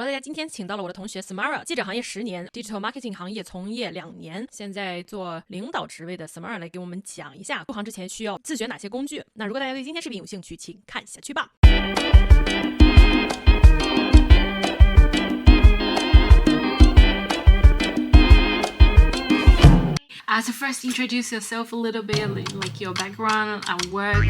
Hello， 大家，今天请到了我的同学 Samara， 记者行业10年 ，Digital Marketing 行业从业2年，现在做领导职位的 Samara 来给我们讲一下入行之前需要自学哪些工具。那如果大家对今天视频有兴趣，请看下去吧。So first, introduce yourself a little bit, like your background and work.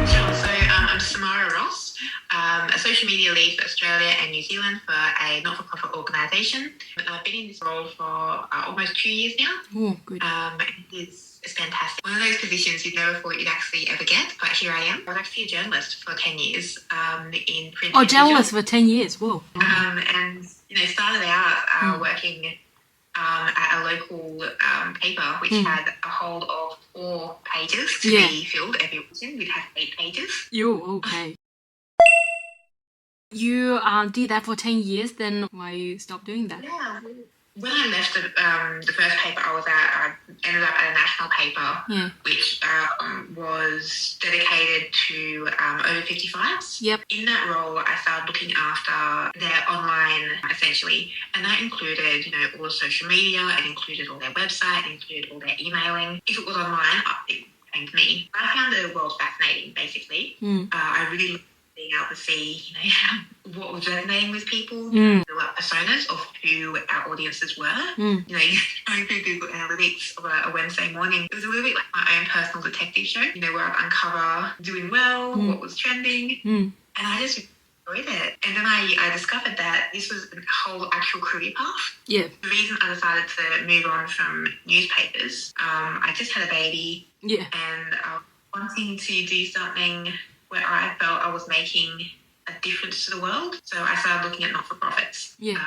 Sure. So I'm Samara Ross, a social media lead for Australia and New Zealand for a not-for-profit organisation. I've been in this role for almost 2 years now. Oh, good. It's fantastic. One of those positions you'd never thought you'd actually ever get, but here I am. I was actually a journalist for 10 years in print. Oh, journalist for 10 years. Whoa. And started out working at a local paper which had a whole of 4 pages to be filled every weekend. We'd have 8 pages. Okay. You did that for 10 years, then why you stopped doing that? Yeah. When I left the first paper I was at, I ended up at a national paper, which was dedicated to over 55s. Yep. In that role, I started looking after their online, essentially, and that included, all the social media, it included all their website, it included all their emailing. If it was online, it came to me. I found the world fascinating, basically. I really loved being able to see, what was resonating with people, the personas of who our audiences were. Going through Google Analytics of a Wednesday morning, it was a little bit like my own personal detective show, where I'd uncover doing well, what was trending, and I just enjoyed it. And then I discovered that this was a whole actual career path. Yeah. The reason I decided to move on from newspapers, I just had a baby, and wanting to do something where I felt I was making a difference to the world. So I started looking at not-for-profits. Yeah.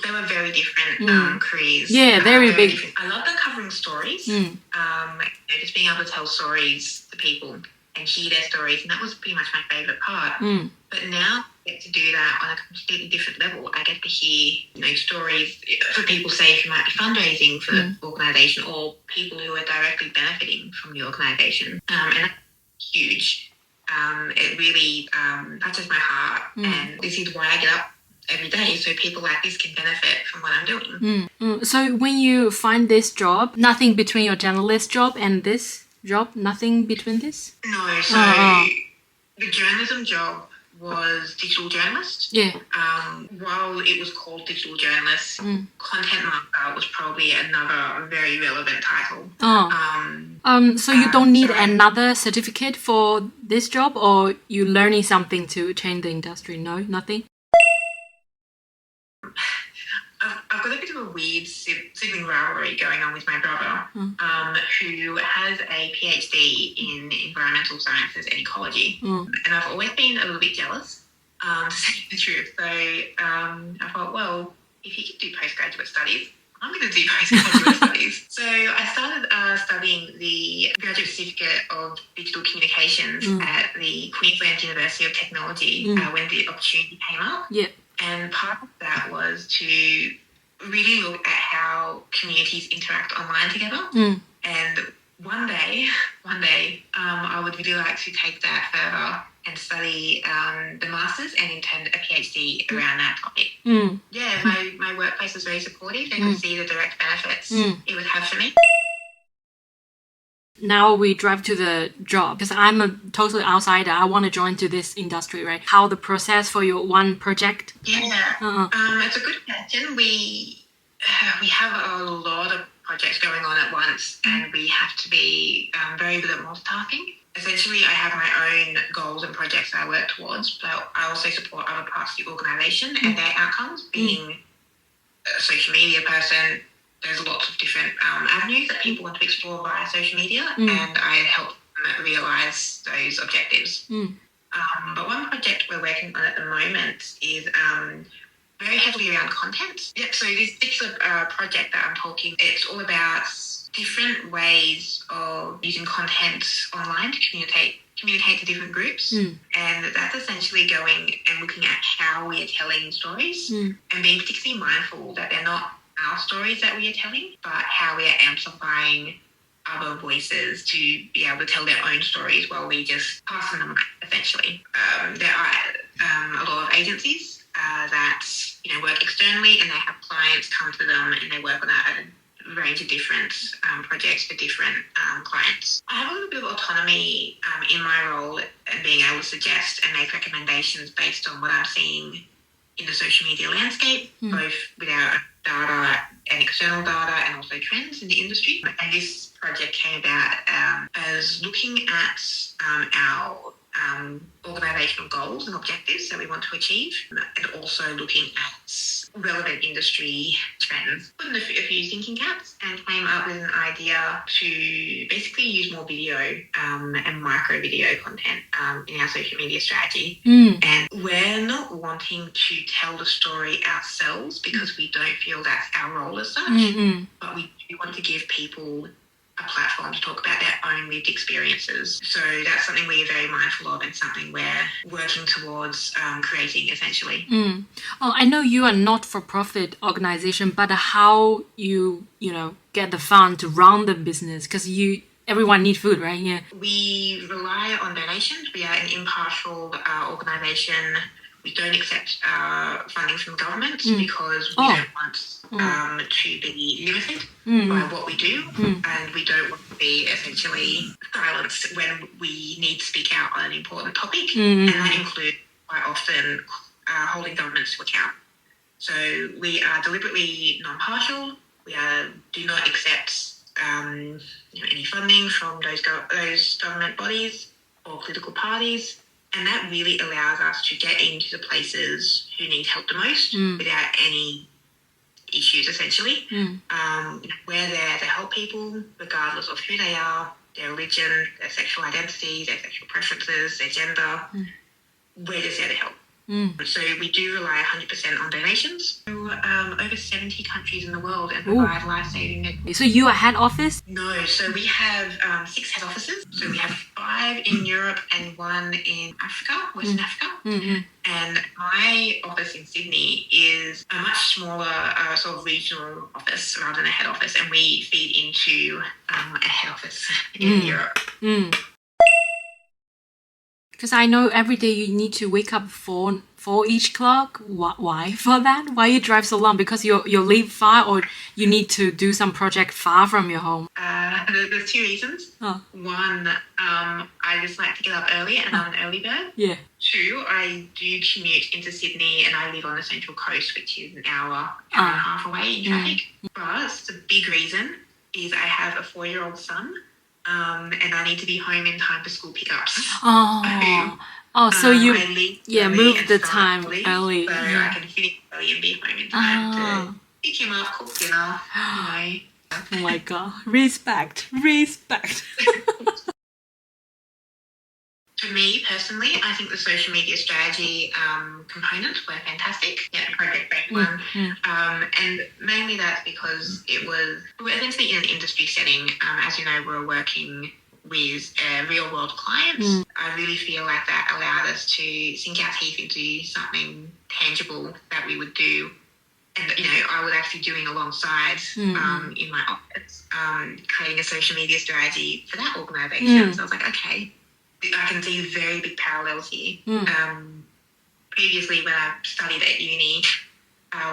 They were very different careers. Yeah, very big. Different. I loved uncovering stories. Just being able to tell stories to people and hear their stories, and that was pretty much my favourite part. But now I get to do that on a completely different level. I get to hear, stories for people, say, who might be fundraising for the organisation or people who are directly benefiting from the organisation. And that's huge. It really touches my heart, and this is why I get up every day, so people like this can benefit from what I'm doing. So when you find this job, nothing between your journalist job and this job, nothing between this? No, so the journalism job was digital journalist. Yeah. While it was called digital journalist, content marketer was probably another very relevant title. So you don't need another certificate for this job, or you learning something to change the industry? No, nothing? I've got a bit of a weird sibling rivalry going on with my brother, who has a PhD in environmental sciences and ecology. And I've always been a little bit jealous, to say the truth. So I thought, well, if he could do postgraduate studies, I'm going to do postgraduate studies. So I started studying the graduate certificate of digital communications at the Queensland University of Technology when the opportunity came up. Yep. And part of that was to really look at how communities interact online together. And one day, I would really like to take that further and study the Masters and in turn a PhD around that topic. Yeah, my workplace was very supportive. They could see the direct benefits it would have for me. Now we drive to the job, because I'm a total outsider. I want to join to this industry, right? How the process for your one project? Yeah, it's a good question. We have a lot of projects going on at once, and we have to be very good at multitasking. Essentially, I have my own goals and projects that I work towards, but I also support other parts of the organisation and their outcomes. Being a social media person, there's lots of different avenues that people want to explore via social media, and I help them realise those objectives. But one project we're working on at the moment is very heavily around content. Yep, so this particular project that I'm talking, it's all about different ways of using content online to communicate to different groups. And that's essentially going and looking at how we are telling stories and being particularly mindful that they're not our stories that we are telling, but how we are amplifying other voices to be able to tell their own stories while we just pass them, essentially. There are a lot of agencies that work externally, and they have clients come to them and they work on a range of different projects for different clients. I have a little bit of autonomy in my role and being able to suggest and make recommendations based on what I'm seeing in the social media landscape, both with our data and external data and also trends in the industry. And this project came about as looking at our organisational goals and objectives that we want to achieve, and also looking at relevant industry trends. Put in a few thinking caps and came up with an idea to basically use more video and micro video content in our social media strategy. And we're not wanting to tell the story ourselves because we don't feel that's our role as such, but we do want to give people a platform to talk about their own lived experiences. So that's something we're very mindful of and something we're working towards creating, essentially. Oh, I know you are not-for-profit organization, but how you get the fund to run the business? Because everyone needs food, right? Yeah. We rely on donations. We are an impartial organization. We don't accept funding from government because we don't want to be limited by what we do, and we don't want to be essentially silenced when we need to speak out on an important topic, and that includes quite often holding governments to account. So we are deliberately non-partial. We do not accept any funding from those government bodies or political parties. And that really allows us to get into the places who need help the most without any issues, essentially. We're there to help people regardless of who they are, their religion, their sexual identity, their sexual preferences, their gender. We're just there to help. So we do rely 100% on donations to over 70 countries in the world and provide life-saving. So you are head office? No, so we have 6 head offices. So we have 5 in Europe and 1 in Africa, Western Africa. And my office in Sydney is a much smaller sort of regional office rather than a head office, and we feed into a head office in Europe. Because I know every day you need to wake up for each clock. Why for that? Why you drive so long? Because you live far, or you need to do some project far from your home? There's 2 reasons. One, I just like to get up early and I'm an early bird. Yeah. 2, I do commute into Sydney and I live on the Central Coast, which is an hour and a half away in traffic. But the big reason is I have a 4-year-old son. And I need to be home in time for school pickups. So you move the time early. So I can finish early and be home in time to pick him up, cook dinner, Oh my God. Respect. For me personally, I think the social media strategy components were fantastic. Yeah, project-based one. And mainly that's because we're essentially in an industry setting. As you know, we're working with real-world clients. I really feel like that allowed us to sink our teeth into something tangible that we would do. And, I was actually doing alongside in my office, creating a social media strategy for that organisation. So I was like, okay, I can see very big parallels here. Previously, when I studied at uni,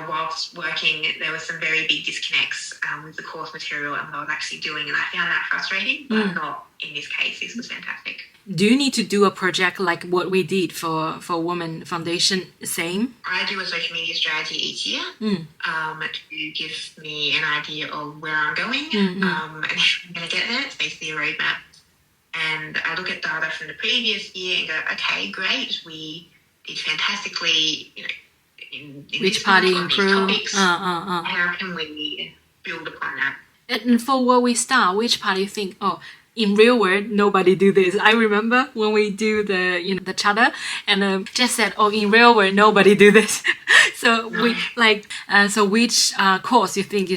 whilst working, there were some very big disconnects with the course material and what I was actually doing, and I found that frustrating, but not in this case. This was fantastic. Do you need to do a project like what we did for Women Foundation? Same? I do a social media strategy each year to give me an idea of where I'm going and how I'm going to get there. It's basically a roadmap. And I look at data from the previous year and go, okay, great, we did fantastically, in which party improved? How can we build upon that? And for what we start, which part you think, in real world, nobody do this? I remember when we do the charter, and just said, in real world, nobody do this. So which course you think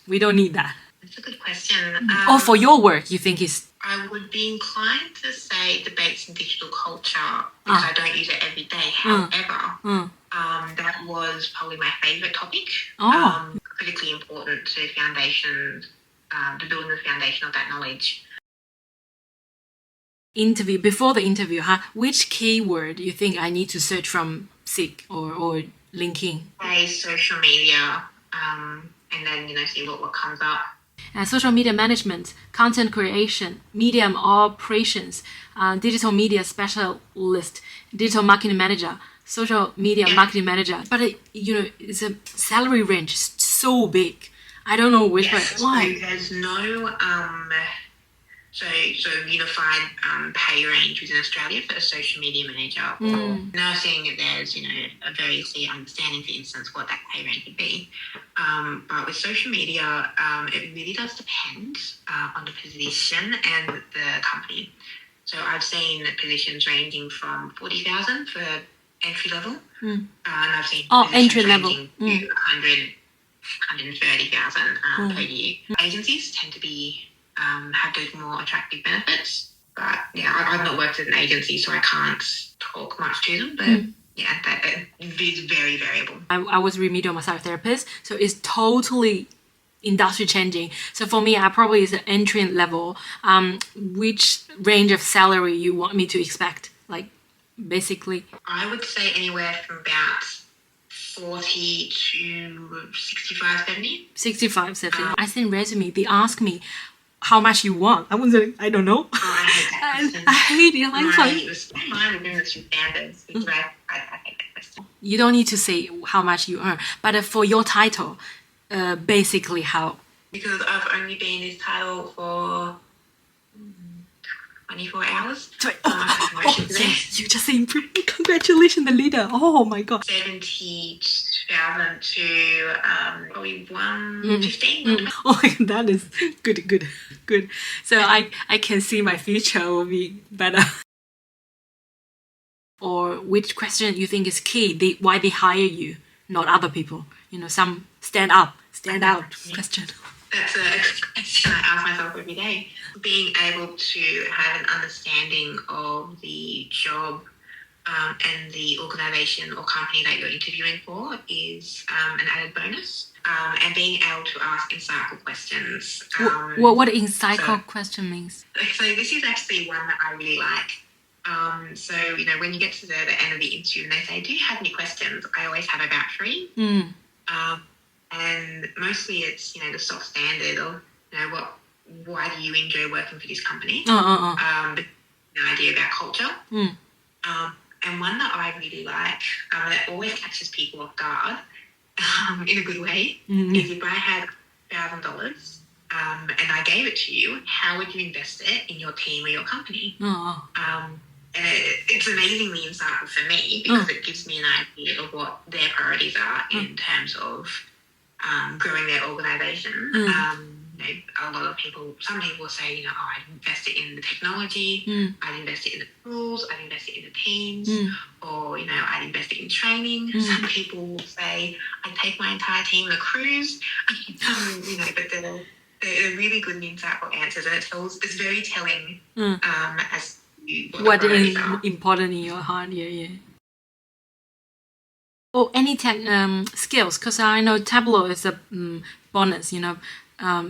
we don't need that? That's a good question. Or for your work, you think is? I would be inclined to say debates in digital culture because I don't use it every day. However, that was probably my favourite topic. Critically important to foundations to building the foundation of that knowledge. Before the interview, which keyword you think I need to search from Seek or LinkedIn? Say social media, and then see what comes up. Social media management, content creation, medium operations, digital media specialist, digital marketing manager, social media marketing manager. But it's a salary range so big. I don't know which one. Why? So there's no so unified pay range within Australia for a social media manager or nursing. There's a very clear understanding, for instance, what that pay range would be. But with social media, it really does depend on the position and the company. So I've seen positions ranging from 40,000 for entry level, and I've seen entry level ranging to 130,000 per year. Agencies tend to be have those more attractive benefits. But I've not worked at an agency, so I can't talk much to them. But that is very variable. I was remedial massage therapist, so it's totally industry changing. So for me, I probably is an entry level. Which range of salary you want me to expect? Like, basically, I would say anywhere from about 40 to 65, 70. 65, 70. I sent resume. They ask me how much you want. I was like, I don't know. I hate that question. I hate it. It was fine within the two standards. I hate that question. You don't need to say how much you earn, but for your title, basically how? Because I've only been in this title for 24 hours. Yes, you just improved. Congratulations, the leader. Oh my God. 70,000 to probably 115. Oh my God, that is good. So I can see my future will be better. Or which question you think is key? Why they hire you, not other people? Some stand out question. That's a question I ask myself every day. Being able to have an understanding of the job and the organisation or company that you're interviewing for is an added bonus. And being able to ask insightful questions. What insightful question means? So this is actually one that I really like. So when you get to the end of the interview and they say, do you have any questions? I always have about 3. And mostly it's, the stock standard of, why do you enjoy working for this company? An idea about culture. And one that I really like, that always catches people off guard, in a good way, is if I had $1,000 and I gave it to you, how would you invest it in your team or your company? And it's amazingly insightful for me because it gives me an idea of what their priorities are in terms of growing their organisation. A lot of people, some people say, I'd invest it in the technology, I'd invest it in the tools, I'd invest it in the teams, or, I'd invest it in training. Some people will say, I'd take my entire team on a cruise, but they're really good and insightful answers, and it's very telling as to what is important in your heart. Or any tech skills, because I know Tableau is a bonus,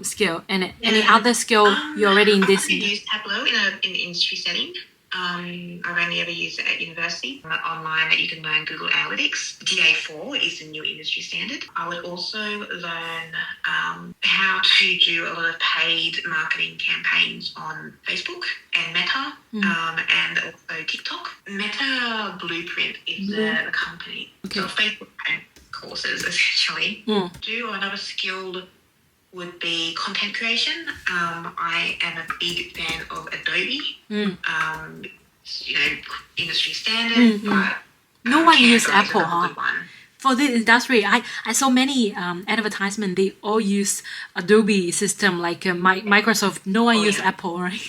skill, and any other skill you already in this. I've only used Tableau in an industry setting. I've only ever used it at university. Online that you can learn Google Analytics. GA4 is the new industry standard. I would also learn how to do a lot of paid marketing campaigns on Facebook and Meta and also TikTok. Meta Blueprint is the company. Okay. So Facebook courses essentially. Do another skill would be content creation. I am a big fan of Adobe. Industry standard, but no one uses Apple, huh? For this industry, I saw many advertisements. They all use Adobe system like Microsoft. No one uses Apple, right?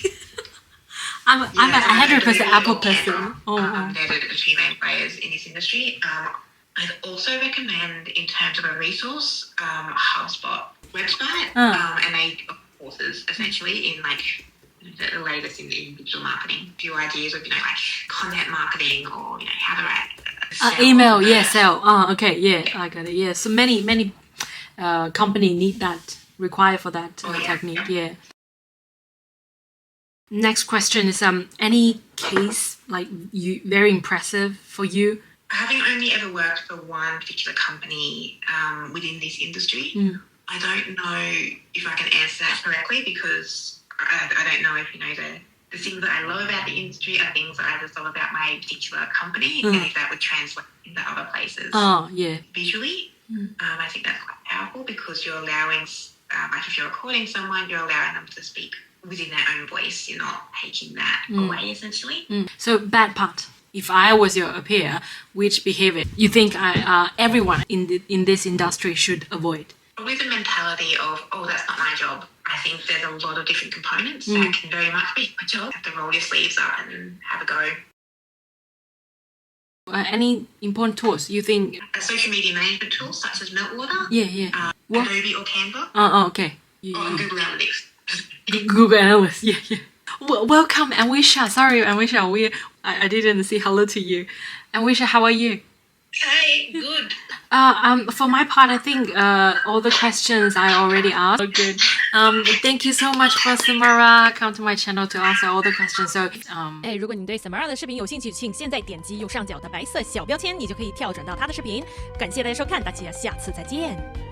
I'm a 100% Apple person. They're the two main players in this industry. I'd also recommend, in terms of a resource, Hubspot website, and they offer courses essentially in the latest in digital marketing. A few ideas of content marketing or how to write email, sell. Okay, I got it. So many company need that required for that technique. Yeah. Next question is any case like you very impressive for you? Having only ever worked for one particular company within this industry, I don't know if I can answer that correctly because I don't know if the things that I love about the industry are things that I just love about my particular company, and if that would translate into other places. Oh, yeah. Visually, I think that's quite powerful because you're allowing, like if you're recording someone, you're allowing them to speak within their own voice. You're not taking that away, essentially. So bad part. If I was your peer, which behavior you think everyone in this industry should avoid? With the mentality of, oh, that's not my job. I think there's a lot of different components that can very much be my job. You have to roll your sleeves up and have a go. Any important tools you think? Social media management tools such as Meltwater, Adobe or Canva, okay. or Google Analytics. Google Analytics, yeah. Welcome, Anwesha. Sorry, Anwesha, I didn't say hello to you. Anwesha, how are you? Hi, good. For my part, I think all the questions I already asked are good. Thank you so much for Samara. Come to my channel to answer all the questions. So, 如果你对 Samara 的视频有兴趣，请现在点击右上角的白色小标签，你就可以跳转到她的视频。感谢大家收看，大家下次再见。